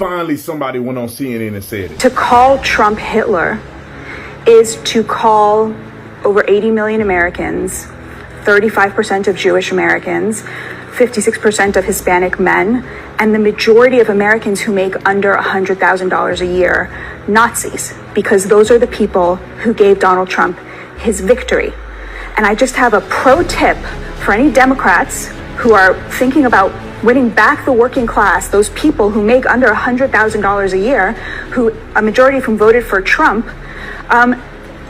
finally somebody went on CNN and said it. To call Trump Hitler is to call over 80 million Americans, 35% of Jewish Americans, 56% of Hispanic men, and the majority of Americans who make under $100,000 a year, Nazis, because those are the people who gave Donald Trump his victory. And I just have a pro tip for any Democrats who are thinking about winning back the working class, those people who make under $100,000 a year, who a majority of whom voted for Trump.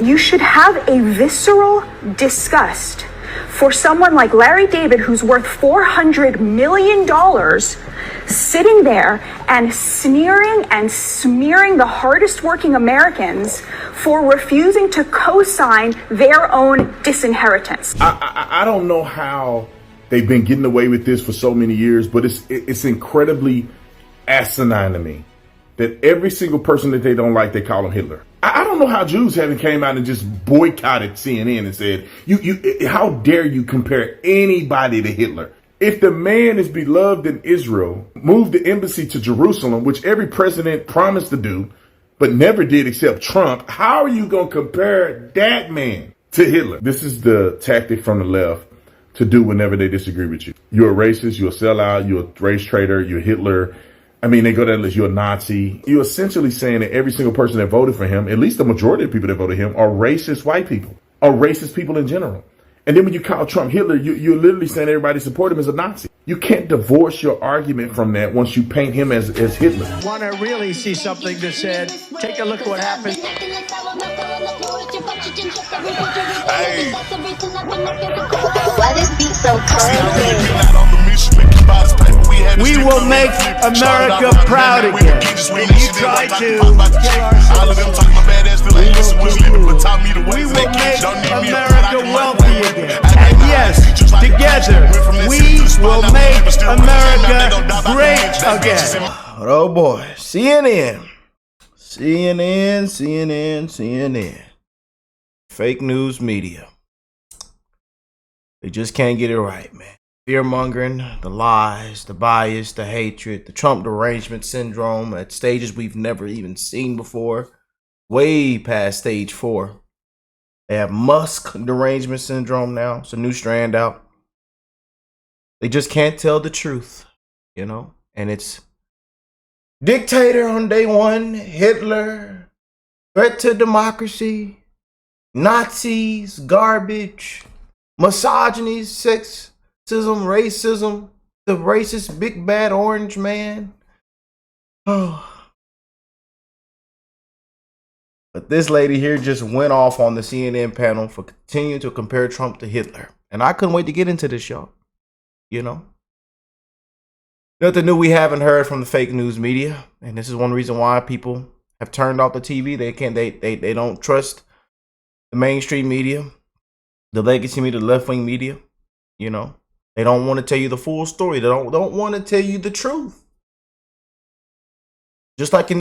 You should have a visceral disgust for someone like Larry David, who's worth $400 million, sitting there and sneering and smearing the hardest working Americans for refusing to co-sign their own disinheritance. I don't know how they've been getting away with this for so many years, but it's incredibly asinine to me that every single person that they don't like, they call him Hitler. I don't know how Jews haven't came out and just boycotted CNN and said, how dare you compare anybody to Hitler? If the man is beloved in Israel, moved the embassy to Jerusalem, which every president promised to do, but never did except Trump, how are you going to compare that man to Hitler? This is the tactic from the left to do whenever they disagree with you. You're a racist, you're a sellout, you're a race traitor, you're Hitler. I mean, they go down the list, you're a Nazi. You're essentially saying that every single person that voted for him, at least the majority of people that voted him, are racist white people, or racist people in general. And then when you call Trump Hitler, you're literally saying everybody support him as a Nazi. You can't divorce your argument from that once you paint him as Hitler. Want to really see something that said, take a look at what happened. Hey. Why this beat so cold? We will make America proud again. And you try to kill our We will make America wealthy again. And yes, together, we will make America great again. Oh boy, CNN. Fake news media. They just can't get it right, man. Fear-mongering, the lies, the bias, the hatred, the Trump derangement syndrome at stages we've never even seen before. Way past stage 4. They have Musk derangement syndrome now. It's a new strand out. They just can't tell the truth, you know? And it's dictator on day 1, Hitler, threat to democracy, Nazis, garbage, misogyny, sexism, racism, the racist big bad orange man. Oh. But this lady here just went off on the CNN panel for continuing to compare Trump to Hitler. And I couldn't wait to get into this, y'all. You know? Nothing new we haven't heard from the fake news media. And this is one reason why people have turned off the TV. They don't trust the mainstream media, the legacy media, the left-wing media. You know? They don't want to tell you the full story. They don't want to tell you the truth. Just like in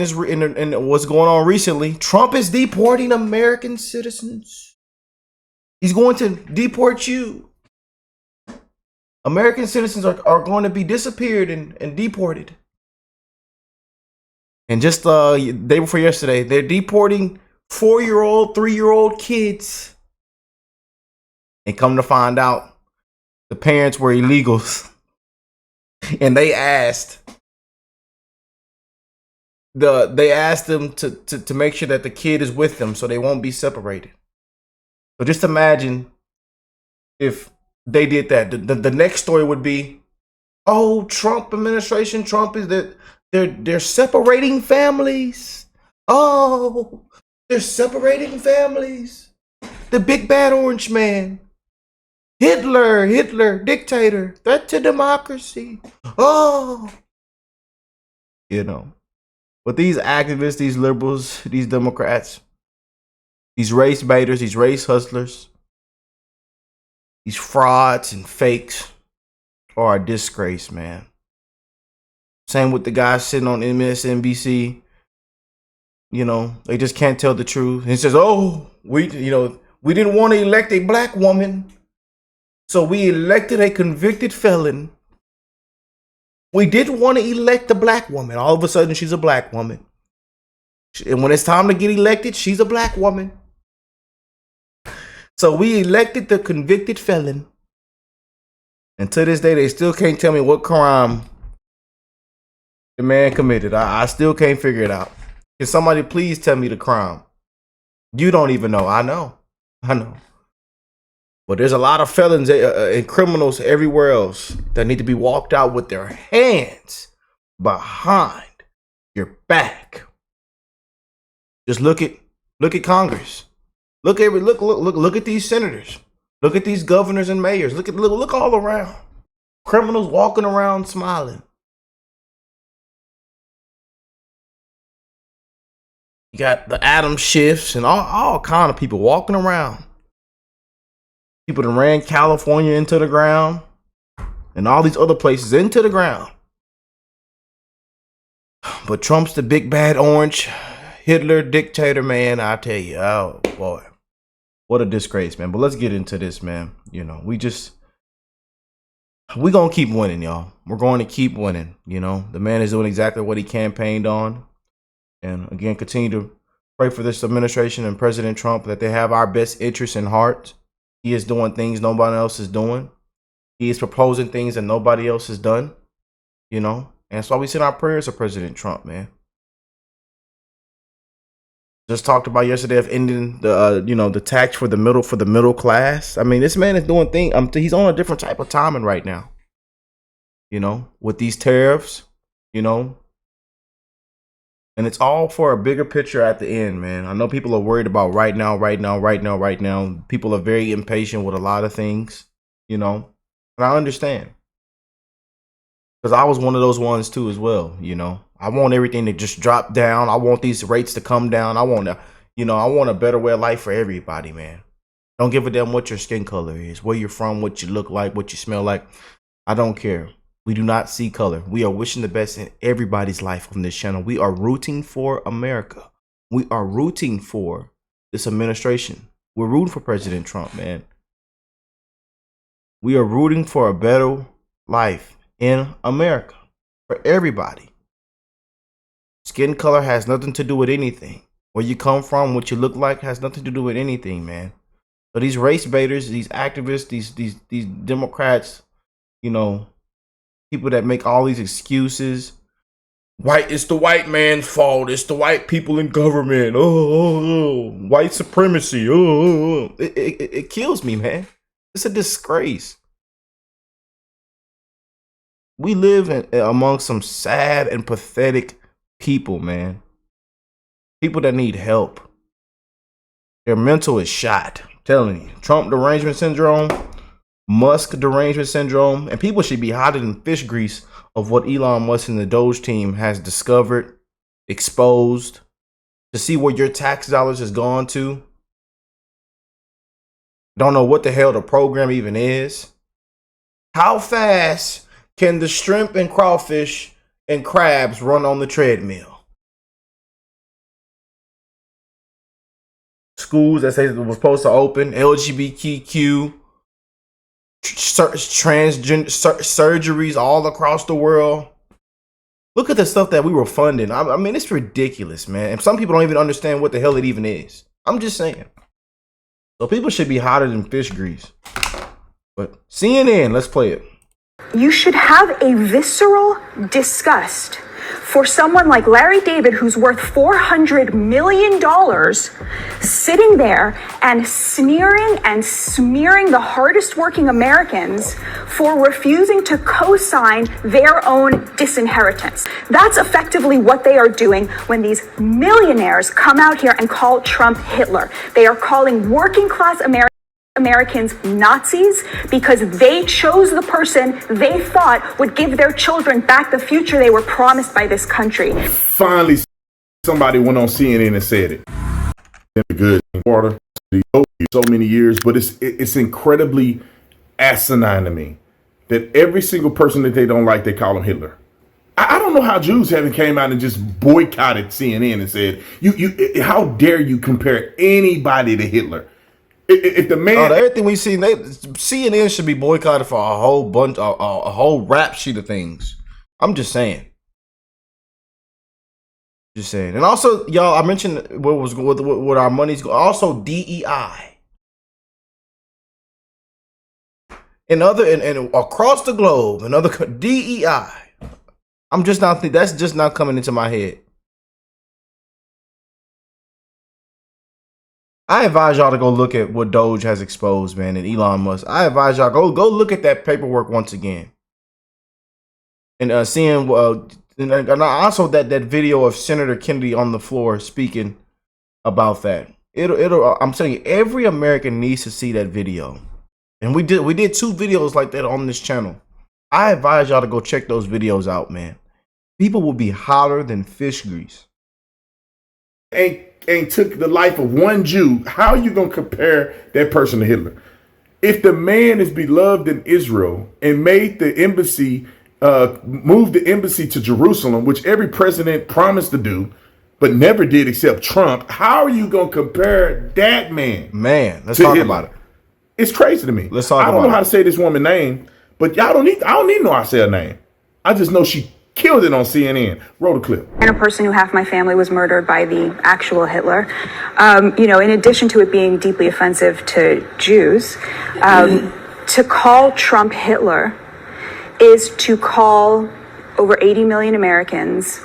what's going on recently, Trump is deporting American citizens. He's going to deport you. American citizens are going to be disappeared and deported. And just day before yesterday, they're deporting 4-year-old, 3-year-old kids. And come to find out, the parents were illegals. And they asked them to make sure that the kid is with them so they won't be separated. So just imagine if they did that. The next story would be, oh, Trump administration, Trump is that they're separating families. Oh, they're separating families. The big bad orange man. Hitler, dictator, threat to democracy. Oh, you know. But these activists, these liberals, these Democrats, these race baiters, these race hustlers, these frauds and fakes are a disgrace, man. Same with the guys sitting on MSNBC. You know, they just can't tell the truth. And it says, oh, we didn't want to elect a black woman, so we elected a convicted felon. We didn't want to elect a black woman. All of a sudden, she's a black woman. And when it's time to get elected, she's a black woman. So we elected the convicted felon. And to this day, they still can't tell me what crime the man committed. I still can't figure it out. Can somebody please tell me the crime? You don't even know. I know. But there's a lot of felons and criminals everywhere else that need to be walked out with their hands behind your back. Just look at Congress. Look at these senators. Look at these governors and mayors. Look all around. Criminals walking around smiling. You got the Adam Schiffs and all kind of people walking around. People that ran California into the ground and all these other places into the ground. But Trump's the big bad orange Hitler dictator, man. I tell you, oh boy, what a disgrace, man. But let's get into this, man. You know, we gonna keep winning, y'all. We're going to keep winning. You know, the man is doing exactly what he campaigned on. And again, continue to pray for this administration and President Trump that they have our best interests in heart. He is doing things nobody else is doing. He is proposing things that nobody else has done. You know, and that's why we send our prayers to President Trump, man. Just talked about yesterday of ending the the tax for the middle class. I mean, this man is doing things. He's on a different type of timing right now. You know, with these tariffs, you know. And it's all for a bigger picture at the end, man. I know people are worried about right now. People are very impatient with a lot of things, you know. And I understand. Because I was one of those ones too as well, you know. I want everything to just drop down. I want these rates to come down. I want a better way of life for everybody, man. Don't give a damn what your skin color is, where you're from, what you look like, what you smell like. I don't care. We do not see color. We are wishing the best in everybody's life on this channel. We are rooting for America. We are rooting for this administration. We're rooting for President Trump, man. We are rooting for a better life in America for everybody. Skin color has nothing to do with anything. Where you come from, what you look like has nothing to do with anything, man. So these race baiters, these activists, these Democrats, you know, people that make all these excuses. It's the white man's fault. It's the white people in government. White supremacy. It kills me, man. It's a disgrace. We live among some sad and pathetic people, man. People that need help. Their mental is shot. I'm telling you. Trump derangement syndrome. Musk derangement syndrome, and people should be hotter than fish grease of what Elon Musk and the Doge team has discovered, exposed, to see where your tax dollars has gone to. Don't know what the hell the program even is. How fast can the shrimp and crawfish and crabs run on the treadmill? Schools that say it was supposed to open, LGBTQ, transgender surgeries all across the world. Look at the stuff that we were funding. I mean, it's ridiculous, man. And some people don't even understand what the hell it even is. I'm just saying. So people should be hotter than fish grease. But CNN, let's play it. You should have a visceral disgust for someone like Larry David, who's worth $400 million, sitting there and sneering and smearing the hardest working Americans for refusing to co-sign their own disinheritance. That's effectively what they are doing when these millionaires come out here and call Trump Hitler. They are calling working class Americans Nazis because they chose the person they thought would give their children back the future they were promised by this country. Finally, somebody went on CNN and said it. Good water, so many years, but it's incredibly asinine to me that every single person that they don't like, they call him Hitler. I don't know how Jews haven't came out and just boycotted CNN and said, how dare you compare anybody to Hitler? If the man, everything we see, CNN should be boycotted for a whole bunch, a whole rap sheet of things. I'm just saying. Just saying. And also, y'all, I mentioned what our money's going. Also, DEI. And across the globe, and other DEI. That's just not coming into my head. I advise y'all to go look at what Doge has exposed, man, and Elon Musk. I advise y'all go look at that paperwork once again. And seeing and also that video of Senator Kennedy on the floor speaking about that. I'm telling you, every American needs to see that video. And we did 2 videos like that on this channel. I advise y'all to go check those videos out, man. People will be hotter than fish grease. And took the life of one Jew. How are you going to compare that person to Hitler? If the man is beloved in Israel and made the embassy, moved the embassy to Jerusalem, which every president promised to do, but never did except Trump, how are you going to compare that man? Man, let's talk about it. It's crazy to me. Let's talk about it. I don't know how to say this woman's name, but I don't need to know how to say her name. I just know she killed it on CNN. Roll the clip. And a person who half my family was murdered by the actual Hitler. In addition to it being deeply offensive to Jews, to call Trump Hitler is to call over 80 million Americans,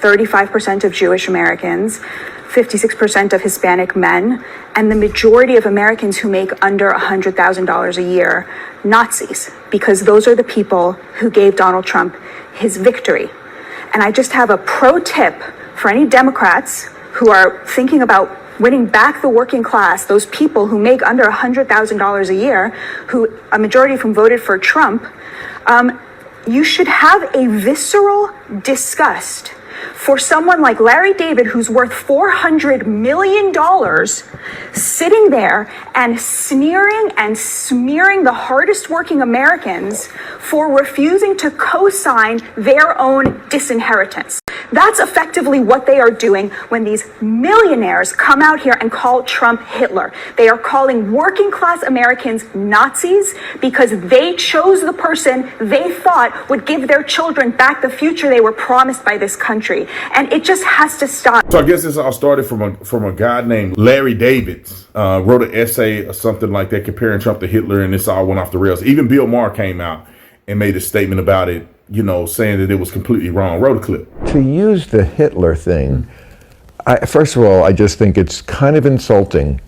35% of Jewish Americans, 56% of Hispanic men, and the majority of Americans who make under $100,000 a year, Nazis, because those are the people who gave Donald Trump his victory. And I just have a pro tip for any Democrats who are thinking about winning back the working class, those people who make under $100,000 a year, who a majority of whom voted for Trump. You should have a visceral disgust for someone like Larry David, who's worth $400 million, sitting there and sneering and smearing the hardest working Americans for refusing to co-sign their own disinheritance. That's effectively what they are doing when these millionaires come out here and call Trump Hitler. They are calling working class Americans Nazis because they chose the person they thought would give their children back the future they were promised by this country. And it just has to stop. So I guess this all started from a guy named Larry David. Wrote an essay or something like that comparing Trump to Hitler, and this all went off the rails. Even Bill Maher came out and made a statement about it, saying that it was completely wrong. Wrote a clip. To use the Hitler thing, first of all, I just think it's kind of insulting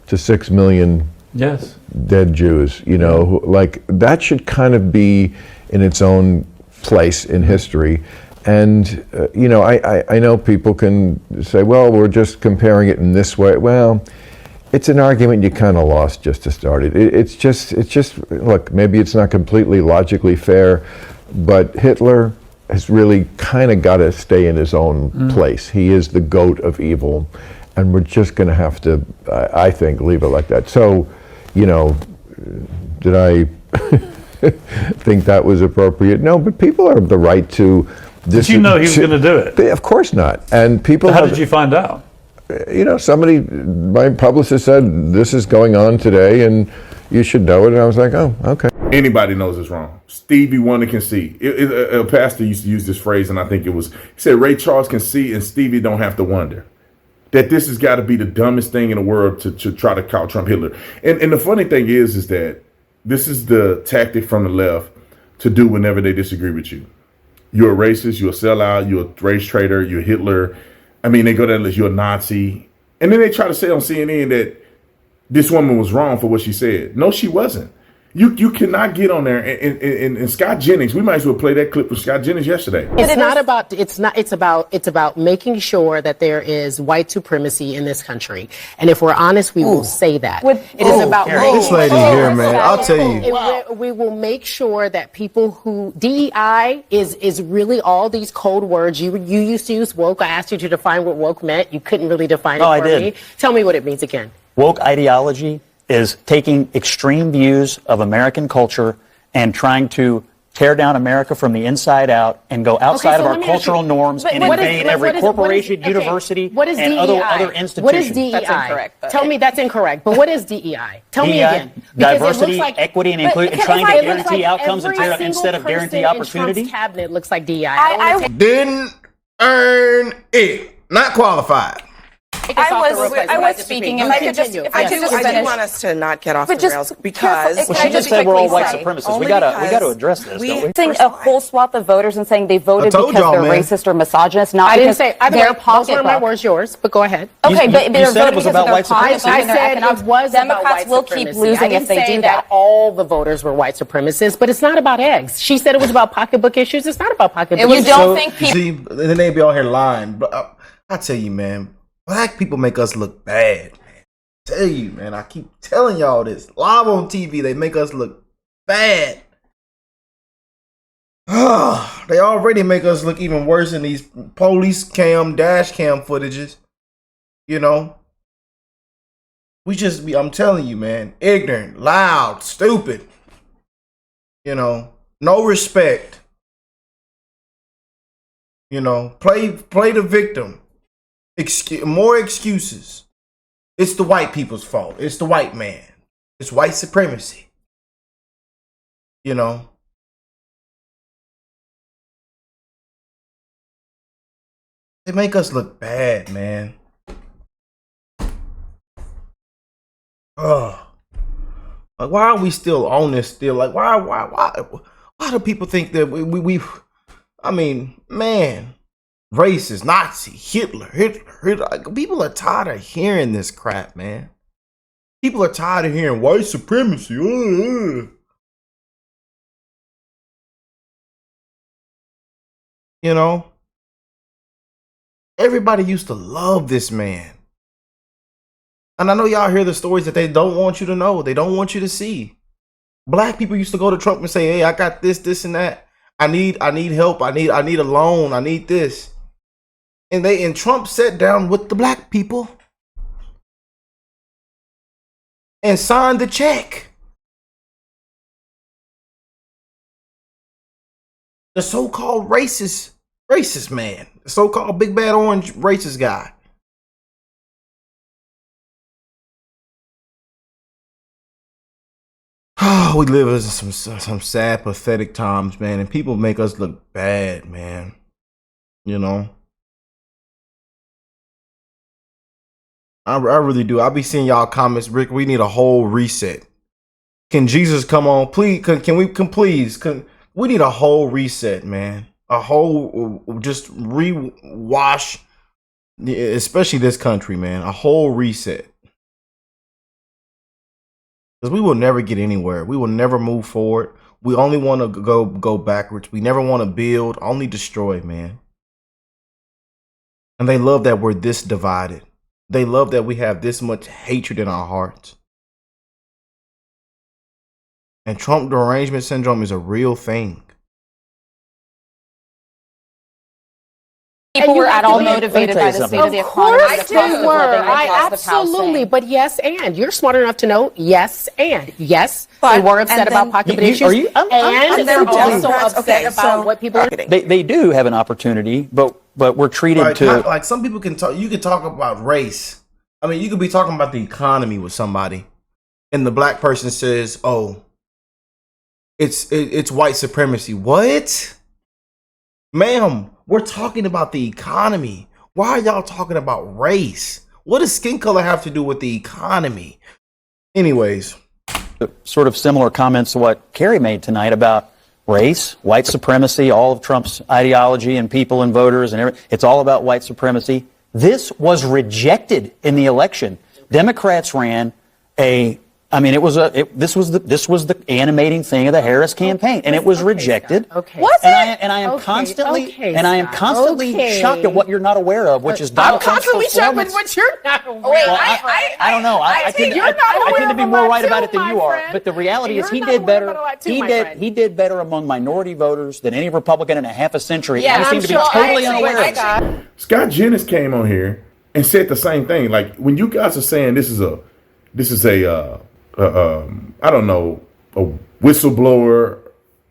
to 6 million dead Jews. Like that should kind of be in its own place in history. And, I know people can say, well, we're just comparing it in this way. Well, it's an argument you kind of lost just to start it. It's just, look, maybe it's not completely logically fair, but Hitler has really kind of got to stay in his own place. He is the goat of evil, and we're just going to have to, I think, leave it like that. So, did I think that was appropriate? No, but people have the right to... Did you know he was going to do it? Of course not. And people... So how did you find out? My publicist said, this is going on today, and you should know it. And I was like, oh, okay. Anybody knows it's wrong. Stevie Wonder can see. A pastor used to use this phrase, and I think he said, Ray Charles can see, and Stevie don't have to wonder. That this has got to be the dumbest thing in the world to try to call Trump Hitler. And the funny thing is that this is the tactic from the left to do whenever they disagree with you. You're a racist, you're a sellout, you're a race traitor, you're Hitler. I mean, they go down as you're a Nazi. And then they try to say on CNN that this woman was wrong for what she said. No, she wasn't. You cannot get on there and Scott Jennings. We might as well play that clip from Scott Jennings yesterday. It's about making sure that there is white supremacy in this country. And if we're honest, we will say that. It is about this lady here, man. I'll tell you. We will make sure that people who DEI is really all these code words. You used to use woke. I asked you to define what woke meant. You couldn't really define it for me. Tell me what it means again. Woke ideology is taking extreme views of American culture and trying to tear down America from the inside out and go outside of our cultural norms and invade every corporation, university, and other institutions. What is DEI? That's incorrect. Tell me that's incorrect. But what is DEI? Tell me again. Because diversity, it looks like, equity, and inclusion, and trying to guarantee outcomes instead of guarantee opportunity. Trump's cabinet looks like DEI. Didn't earn it. Not qualified. I was speaking, if I could just finish. I do want us to not get off the rails because she just said we're all white supremacists. We gotta address this, don't we? Saying a whole swath of voters and saying they voted because they're racist or misogynist, not I because didn't say their pocketbook. Those were my words, yours. But go ahead. Okay, but you said it was about white supremacy. I said it was Democrats will keep losing if they do that. All the voters were white supremacists, but it's not about eggs. She said it was about pocketbook issues. It's not about pocketbook. You don't think people? See, then they be out here lying. But I tell you, man. Black people make us look bad, man. I tell you, man. I keep telling y'all this. Live on TV, they make us look bad. They already make us look even worse in these police cam, dash cam footages. You know? We just be, I'm telling you, man, ignorant, loud, stupid. You know? No respect. You know? Play the victim. More excuses. It's the white people's fault. It's the white man. It's white supremacy. You know. They make us look bad, man. Ugh. Like, why are we still on this? Still, like, why do people think that we I mean, man. Racist, Nazi, Hitler. People are tired of hearing this crap, man. People are tired of hearing white supremacy. You know? Everybody used to love this man. And I know y'all hear the stories that they don't want you to know. They don't want you to see. Black people used to go to Trump and say, hey, I got this, and that. I need help. I need a loan. I need this. And Trump sat down with the black people and signed the check. The so-called racist man, the so-called big bad orange racist guy. Oh, we live in some sad, pathetic times, man, and people make us look bad, man. You know. I really do. I'll be seeing y'all comments. Rick, we need a whole reset. Can Jesus come on? Please, can we please? We need a whole reset, man. A whole, just rewash, especially this country, man. A whole reset. Because we will never get anywhere. We will never move forward. We only want to go backwards. We never want to build, only destroy, man. And they love that we're this divided. They love that we have this much hatred in our hearts. And Trump derangement syndrome is a real thing. People were at all motivated by the state of the economy. Of course they were. Absolutely. But yes, and you're smart enough to know, yes, and yes, they were upset about pocketbook issues. And they're also upset about what people are doing. They do have an opportunity, but we're treated like some people can talk. You can talk about race. I mean, you could be talking about the economy with somebody, and the black person says, "Oh, it's white supremacy." What, ma'am? We're talking about the economy. Why are y'all talking about race? What does skin color have to do with the economy? Anyways, sort of similar comments to what Kerry made tonight about race, white supremacy, all of Trump's ideology and people and voters and everything. It's all about white supremacy. This was rejected in the election. Democrats ran this was the animating thing of the Harris campaign, and it was rejected. Okay. Was it? And I am constantly shocked at what you're not aware of, which is Donald Trump's performance. I'm constantly shocked at what you're not aware of. I don't know. I tend to be more right about it than you are. But the reality is, he did better. He did better among minority voters than any Republican in a half a century. Yeah, and he seemed to be totally unaware of it. Scott Jennings came on here and said the same thing. Like, when you guys are saying this is a I don't know, a whistleblower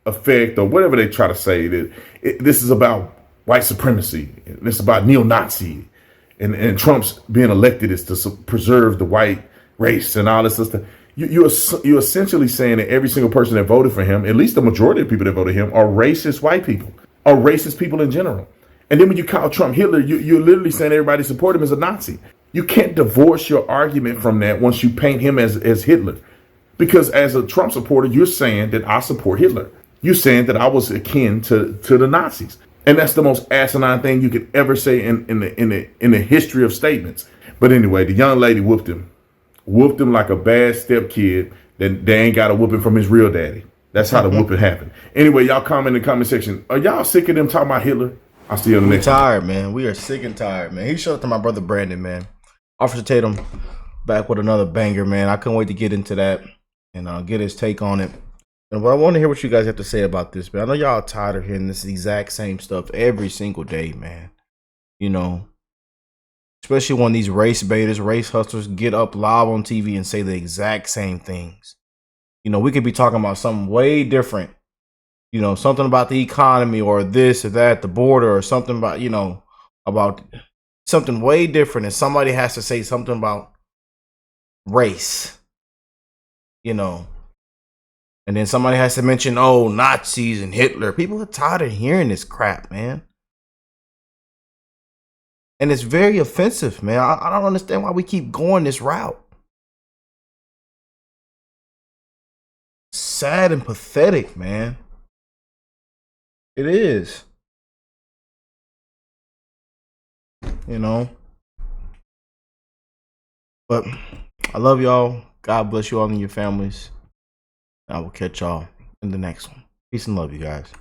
effect or whatever they try to say that this is about white supremacy. This is about neo-Nazi. And Trump's being elected is to preserve the white race and all this stuff. You're essentially saying that every single person that voted for him, at least the majority of people that voted him, are racist white people, or racist people in general. And then when you call Trump Hitler, you're literally saying everybody support him as a Nazi. You can't divorce your argument from that once you paint him as Hitler. Because as a Trump supporter, you're saying that I support Hitler. You're saying that I was akin to the Nazis. And that's the most asinine thing you could ever say in the history of statements. But anyway, the young lady whooped him like a bad step kid that they ain't got a whooping from his real daddy. That's how the whooping happened. Anyway, y'all comment in the comment section. Are y'all sick of them talking about Hitler? I'll see you on the next one. We're tired, man. We are sick and tired, man. He showed up to my brother Brandon, man. Officer Tatum back with another banger, man. I couldn't wait to get into that and get his take on it. And what I want to hear what you guys have to say about this, man. I know y'all are tired of hearing this exact same stuff every single day, man. You know, especially when these race baiters, race hustlers get up live on TV and say the exact same things. You know, we could be talking about something way different. You know, something about the economy or this or that, the border or something about, you know, about something way different. And somebody has to say something about race, you know. And then somebody has to mention, oh, Nazis and Hitler. People are tired of hearing this crap, man. And it's very offensive, man. I don't understand why we keep going this route. Sad and pathetic, man. It is. You know. But I love y'all. God bless you all and your families. I will catch y'all in the next one. Peace and love, you guys.